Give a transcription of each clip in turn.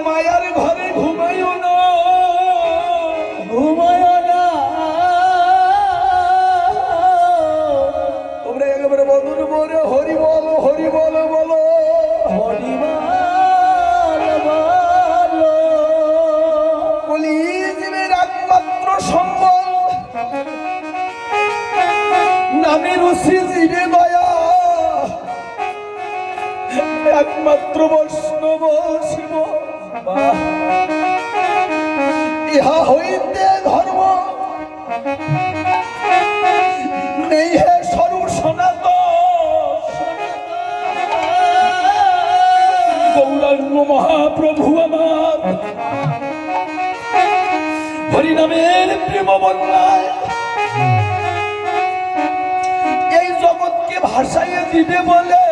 মায়ার ঘরে ঘুমাইও না, ঘুমাইও না। তোমরা একেবারে বন্ধুর বলে হরি বলো, হরি বলো, বলো হরি বলো। কলিযুগের একমাত্র সম্বল নামে রুচি জীবে দয়া, একমাত্র বৈষ্ণব শিব। ইহা হইতে ধর্ম নেই হে স্বরূপ সনাতন। গৌরাঙ্গ মহাপ্রভু আমার হরিনামের প্রেম বন্যায় এই জগৎকে ভাসাইয়ে দিবে বলে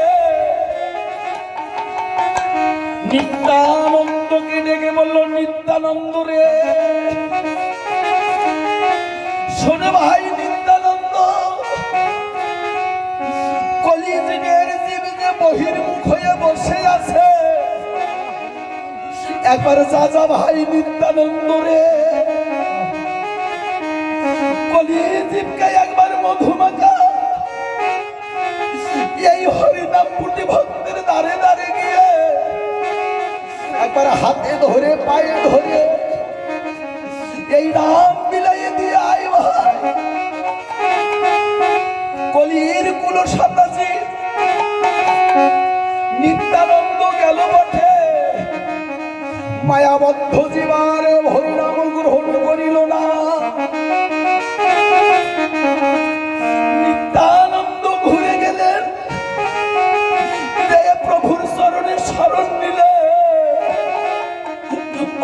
নিত্যানন্দকে ডেকে বলল, নিত্যানন্দ রে শোনে ভাই নিত্যানন্দ, কলিযুগের জীব যে বহির্মুখ হয়ে বসে আছে, একবার যা যা ভাই নিত্যানন্দ রে, কলিজীবকে একবার মধুমাখা এই হরিনাম প্রতি ভক্তের দ্বারে দ্বারে গিয়ে একবার হাতে ধরে পায়ে ধরে এই নাম বিলাইয়ে দিয়ে আয় ভাই। কলির কুল সাতাশি নিত্যানন্দ গেল বটে, মায়াবদ্ধ জীবার হরিনাম গ্রহণ করিল না। নিত্যানন্দ ঘুরে গেলেন, প্রভুর চরণে শরণ নিলে,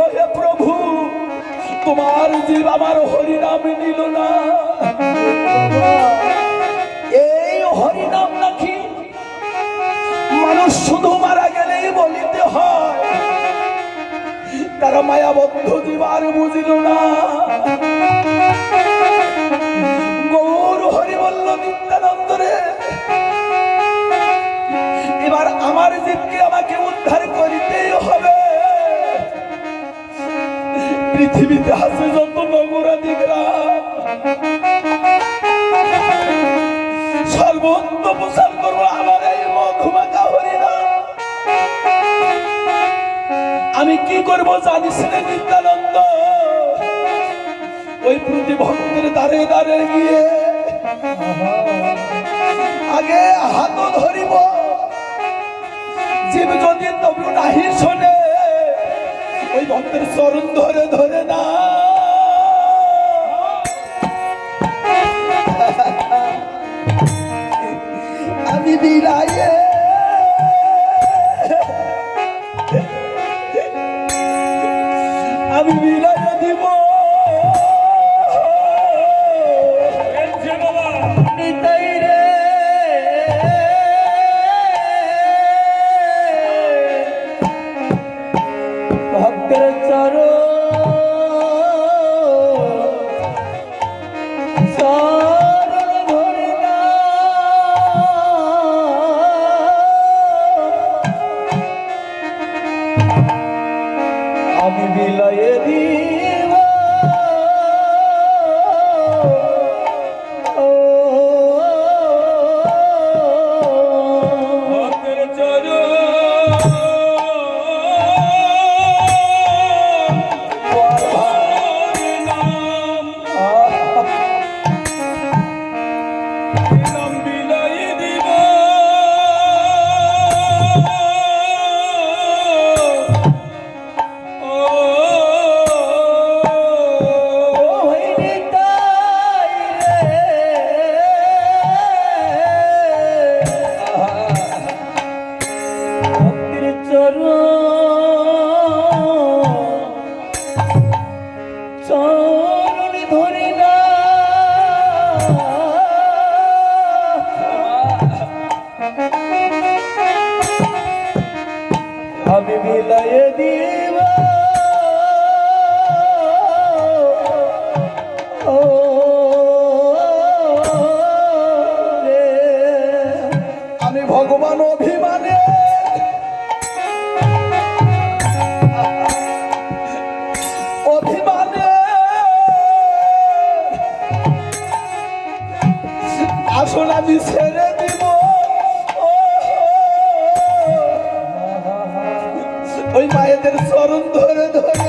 ওহে প্রভু তোমার জীব আমার হরিনাম নিল না। এই হরিনাম নাকি মানুষ শুধু মারা গেলেই বলিতে হয়, তারা মায়াবদ্ধ জীব আর বুঝিল না। গৌর হরি বলল, নিত্যানন্দ রে এবার আমার জীবকে আমাকে উদ্ধার করিতেই হবে। পৃথিবীতে আছে যত নগরাদি গ্রাম, সর্বত্র প্রচার করবো আমার এই মধুমাখা হরিনাম। আমি কি করবো জানিস রে নিত্যানন্দ? ওই প্রতি ভক্তের দ্বারে দ্বারে গিয়ে আগে হাত ধরিব, জীব যদি তবু নাহি শোনে ওই ভক্তের চরণ ধরে ধরে না আমি বিলাইয়ে আমি বিলাইয়ে দিব। আমি বিলাইয়ে দিব ভক্তের চরণ। আমি বিলাইয়ে দিব আমি ভগবান অভিমানে এখন আমি ছেড়ে দিব ওই মায়েদের চরণ ধরে ধরে